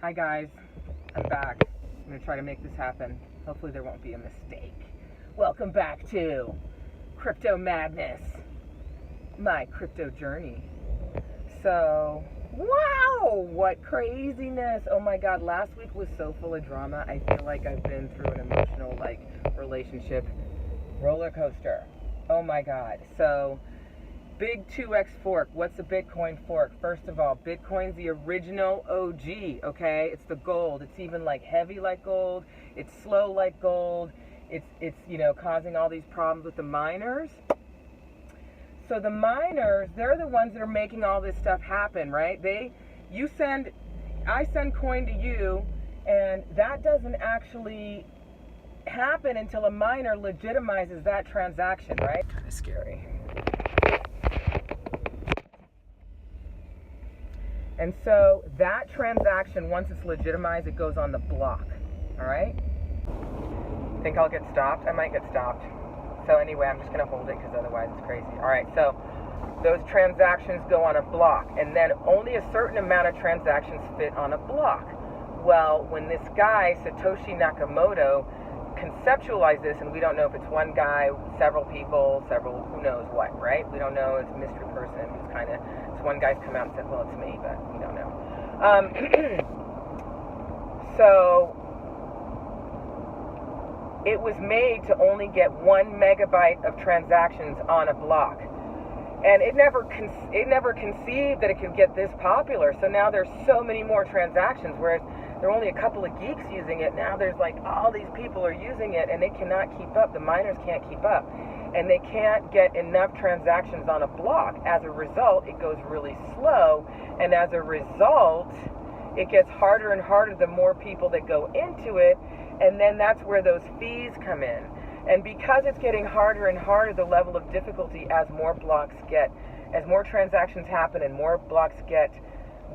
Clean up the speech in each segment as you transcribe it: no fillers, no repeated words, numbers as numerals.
Hi guys, I'm back. I'm going to try to make this happen. Hopefully there won't be a mistake. Welcome back to Cryptomadness, my crypto journey. So, wow, what craziness. Oh my god, last week was so full of drama. I feel like I've been through an emotional relationship roller coaster. Oh my god. So, big 2x fork. What's a Bitcoin fork? First of all, Bitcoin's the original OG, okay? It's the gold. It's even like heavy like gold. It's slow like gold. It's causing all these problems with the miners. So the miners, they're the ones that are making all this stuff happen, right? I send coin to you, and that doesn't actually happen until a miner legitimizes that transaction, right? Kind of scary. And so that transaction, once it's legitimized, it goes on the block, all right? Think I'll get stopped? I might get stopped. So anyway, I'm just going to hold it because otherwise it's crazy. All right, so those transactions go on a block, and then only a certain amount of transactions fit on a block. Well, when this guy, Satoshi Nakamoto, conceptualized this, and we don't know if it's one guy, several people, who knows what, right? We don't know. It's a mystery person. It's one guy's come out and said, well, it's me, but we don't know. So it was made to only get 1 megabyte of transactions on a block. And it never conceived that it could get this popular. So now there's so many more transactions, whereas there are only a couple of geeks using it. Now there's like all these people are using it, and they cannot keep up. The miners can't keep up, and they can't get enough transactions on a block. As a result, it goes really slow, and as a result, it gets harder and harder the more people that go into it, and then that's where those fees come in. And because it's getting harder and harder, the level of difficulty as more transactions happen and more blocks get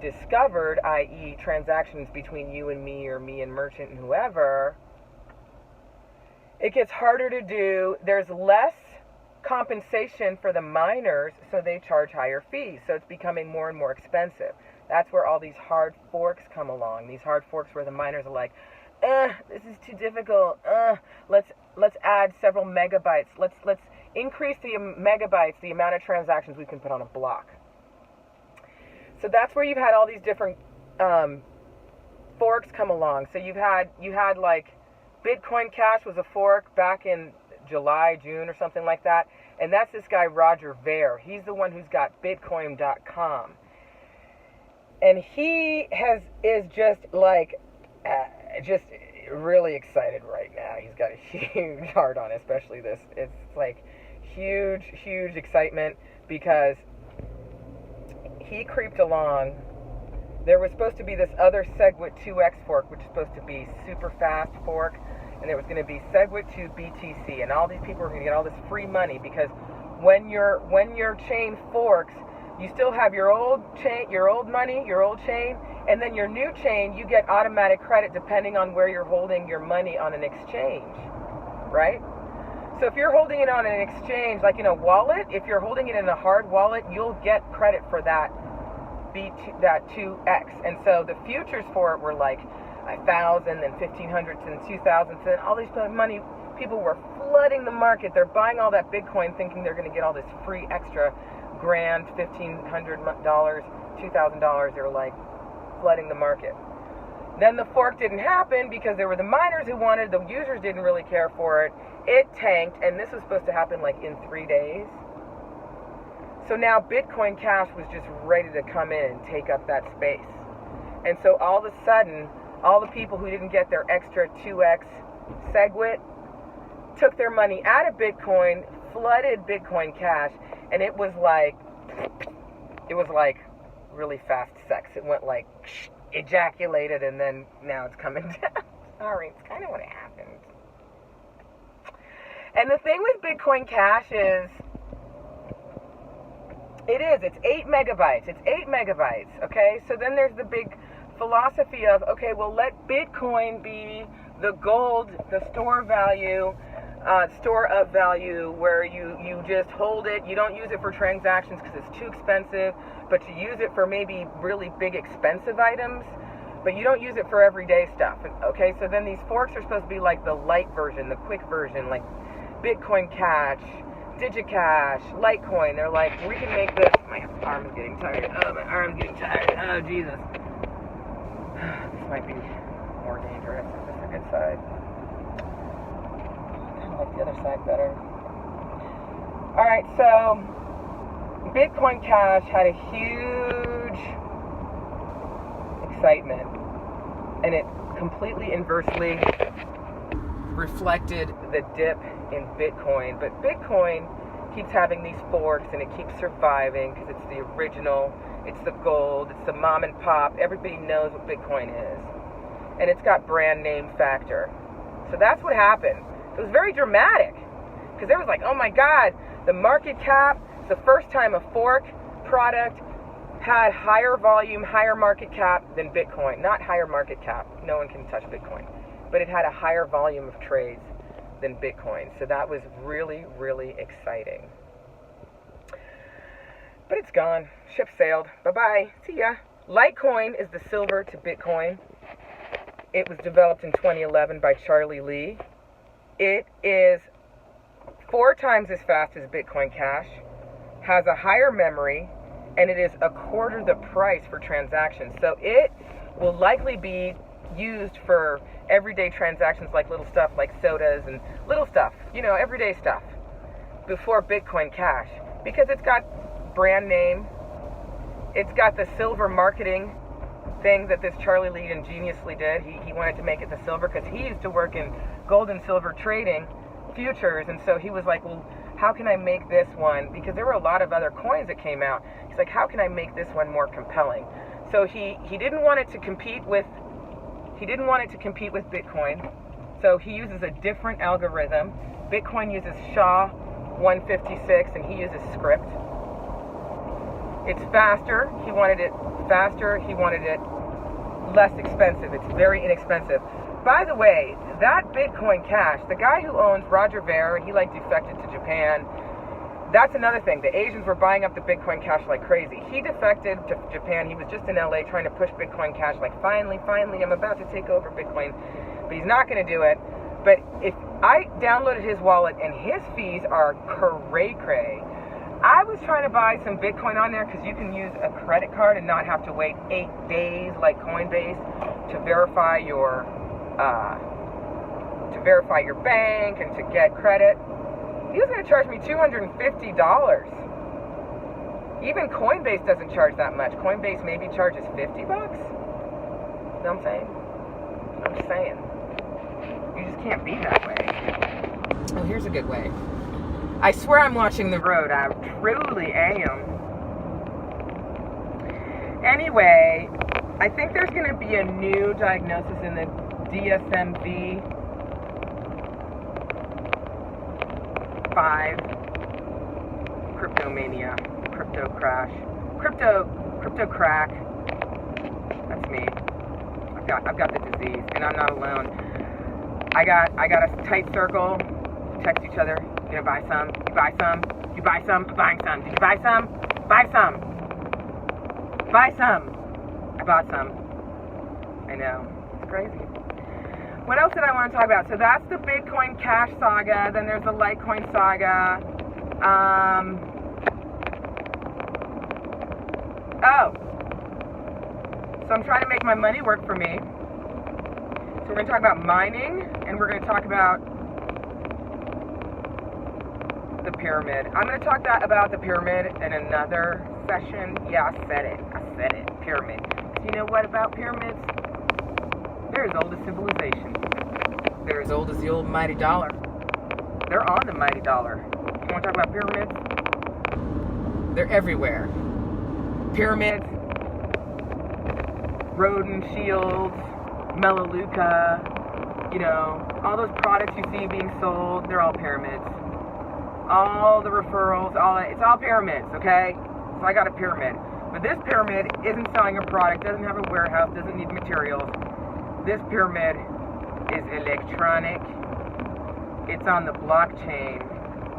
discovered, i.e. transactions between you and me or me and merchant and whoever, it gets harder to do. There's less compensation for the miners, so they charge higher fees. So it's becoming more and more expensive. That's where all these hard forks come along. These hard forks where the miners are like, this is too difficult. Let's add several megabytes. Let's increase the megabytes, the amount of transactions we can put on a block. So that's where you've had all these different forks come along. So you had like Bitcoin Cash was a fork back in July, June or something like that. And that's this guy, Roger Ver. He's the one who's got Bitcoin.com. And he is just really excited right now. He's got a huge heart on, especially this. It's like huge excitement because he creeped along. There was supposed to be this other SegWit 2X fork, which is supposed to be super fast fork, and there was going to be SegWit 2 BTC, and all these people are going to get all this free money because when your chain forks, you still have your old chain, your old money, your old chain, and then your new chain, you get automatic credit depending on where you're holding your money on an exchange, right? So if you're holding it on an exchange, like in a wallet, if you're holding it in a hard wallet, you'll get credit for that 2X. And so the futures for it were like 1,000 and 1,500 and 2,000. And all these money, people were flooding the market. They're buying all that Bitcoin thinking they're going to get all this free extra grand, $1,500, $2,000. They're like flooding the market. Then the fork didn't happen because there were the miners who wanted, the users didn't really care for it. It tanked, and this was supposed to happen like in 3 days. So now Bitcoin Cash was just ready to come in and take up that space. And so all of a sudden, all the people who didn't get their extra 2x SegWit took their money out of Bitcoin, flooded Bitcoin Cash, and it was like really fast sex. It went like ejaculated, and then now it's coming down. Sorry, it's kind of what happened. And the thing with Bitcoin Cash is, it's 8 megabytes. It's 8 megabytes, okay? So then there's the big philosophy of, okay, well, let Bitcoin be the gold, the store of value, where you just hold it. You don't use it for transactions because it's too expensive, but you use it for maybe really big expensive items. but you don't use it for everyday stuff. Okay, so then these forks are supposed to be like the light version, the quick version, like Bitcoin Cash, DigiCash, Litecoin. They're like, we can make this. My arm is getting tired. Oh, my arm's getting tired. Oh, Jesus. This might be more dangerous. Is this a good side? I kind of like the other side better. Alright, so Bitcoin Cash had a huge excitement, and it completely inversely reflected the dip in Bitcoin. But Bitcoin keeps having these forks, and it keeps surviving because it's the original, it's the gold, it's the mom and pop. Everybody knows what Bitcoin is, and it's got brand name factor. So that's what happened. It was very dramatic because there was like, oh my God, the market cap. It's the first time a fork product had higher volume, higher market cap than Bitcoin. Not higher market cap. No one can touch Bitcoin. But it had a higher volume of trades than Bitcoin. So that was really, really exciting. But it's gone. Ship sailed. Bye-bye. See ya. Litecoin is the silver to Bitcoin. It was developed in 2011 by Charlie Lee. It is 4 times as fast as Bitcoin Cash, has a higher memory, and it is a quarter the price for transactions. So it will likely be used for everyday transactions, like little stuff like sodas and little stuff, you know, everyday stuff, before Bitcoin Cash, because it's got brand name, it's got the silver marketing thing that this Charlie Lee ingeniously did. He wanted to make it the silver because he used to work in gold and silver trading futures, and so he was like, well, how can I make this one, because there were a lot of other coins that came out. He's like, how can I make this one more compelling? So he didn't want it to compete with Bitcoin, so he uses a different algorithm. Bitcoin uses SHA-156 and he uses script. It's faster. He wanted it faster. He wanted it less expensive. It's very inexpensive. By the way, that Bitcoin Cash, the guy who owns Roger Ver, he like defected to Japan. That's another thing. The Asians were buying up the Bitcoin Cash like crazy. He defected to Japan. He was just in LA trying to push Bitcoin Cash like, finally, I'm about to take over Bitcoin. But he's not going to do it. But if I downloaded his wallet, and his fees are cray-cray. I was trying to buy some Bitcoin on there because you can use a credit card and not have to wait 8 days like Coinbase to verify your bank and to get credit. He was going to charge me $250. Even Coinbase doesn't charge that much. Coinbase maybe charges $50. You know what I'm saying? I'm just saying. You just can't be that way. Oh, here's a good way. I swear I'm watching the road. I truly am. Anyway, I think there's going to be a new diagnosis in the DSMV 5 cryptomania, crypto crash, crypto crack. That's me. I've got the disease, and I'm not alone. I got a tight circle. Text each other. You gonna buy some? You buy some? You buy some? I'm buying some. Did you buy some? Buy some. Buy some. I bought some. I know. It's crazy. What else did I want to talk about? So that's the Bitcoin Cash saga. Then there's the Litecoin saga. So I'm trying to make my money work for me. So we're going to talk about mining, and we're going to talk about the pyramid. I'm going to talk about the pyramid in another session. Yeah, I said it. Pyramid. So you know what about pyramids? They're as old as civilization. They're as old as the old mighty dollar. They're on the mighty dollar. You want to talk about pyramids? They're everywhere. Pyramids, Rodin Shields, Melaleuca, you know, all those products you see being sold, they're all pyramids. All the referrals, it's all pyramids, okay? So I got a pyramid. But this pyramid isn't selling a product, doesn't have a warehouse, doesn't need materials. This pyramid is electronic. It's on the blockchain,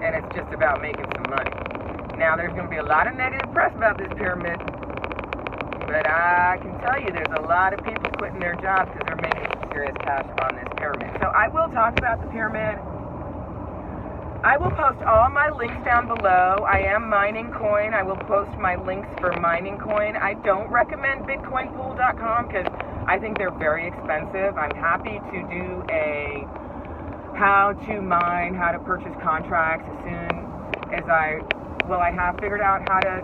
and it's just about making some money. Now, there's going to be a lot of negative press about this pyramid, But I can tell you there's a lot of people quitting their jobs because they're making some serious cash on this pyramid. So I will talk about the pyramid. I will post all my links down below. I am mining coin. I will post my links for mining coin. I don't recommend bitcoinpool.com because I think they're very expensive. I'm happy to do a how to mine, how to purchase contracts as soon as I have figured out how to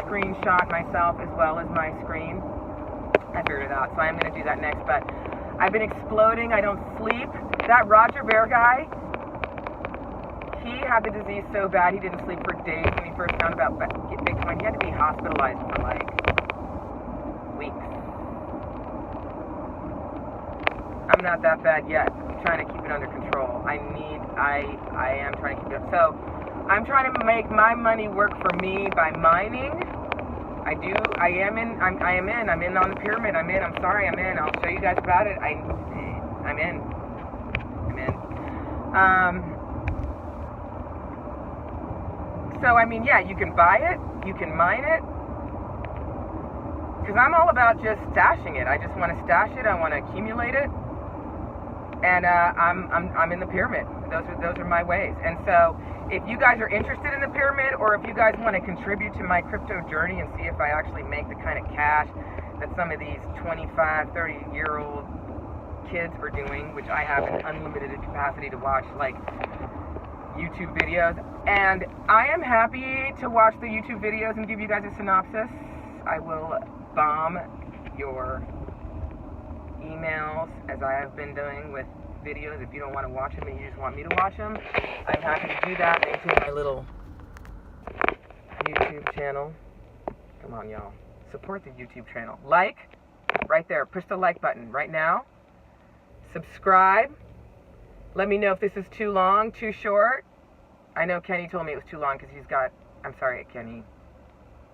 screenshot myself as well as my screen. I figured it out, so I'm going to do that next. But I've been exploding. I don't sleep. That Roger Bear guy, he had the disease so bad he didn't sleep for days when he first found out Bitcoin. He had to be hospitalized for like weeks. I'm not that bad yet. I'm trying to keep it under control. I am trying to keep it up. So I'm trying to make my money work for me by mining. I'm in on the pyramid. I'm sorry, I'm in. I'll show you guys about it. I'm in. So, I mean, yeah, you can buy it. You can mine it. Because I'm all about just stashing it. I just want to stash it. I want to accumulate it. And I'm in the pyramid. Those are my ways. And so if you guys are interested in the pyramid, or if you guys want to contribute to my crypto journey and see if I actually make the kind of cash that some of these 25, 30-year-old kids are doing, which I have an unlimited capacity to watch, like YouTube videos. And I am happy to watch the YouTube videos and give you guys a synopsis. I will bomb your emails as I have been doing with videos. If you don't want to watch them and you just want me to watch them, I'm happy to do that. Maintain my little YouTube channel. Come on, y'all. Support the YouTube channel. Like, right there. Push the like button right now. Subscribe. Let me know if this is too long, too short. I know Kenny told me it was too long because he's got, I'm sorry, Kenny,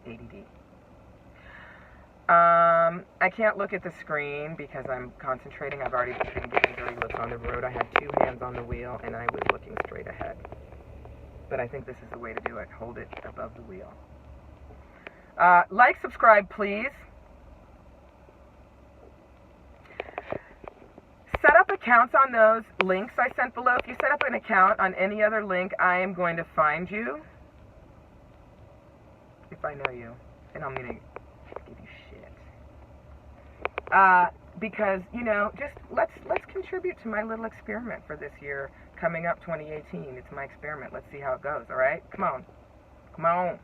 ADD. I can't look at the screen because I'm concentrating. I've already been getting dirty looks on the road. I had two hands on the wheel and I was looking straight ahead. But I think this is the way to do it. Hold it above the wheel. Like, subscribe, please. Set up accounts on those links I sent below. If you set up an account on any other link, I am going to find you. If I know you. And I'm going to give you shit. Because, you know, just let's contribute to my little experiment for this year coming up, 2018. It's my experiment. Let's see how it goes, all right? Come on. Come on.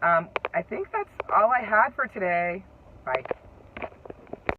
I think that's all I had for today. Bye.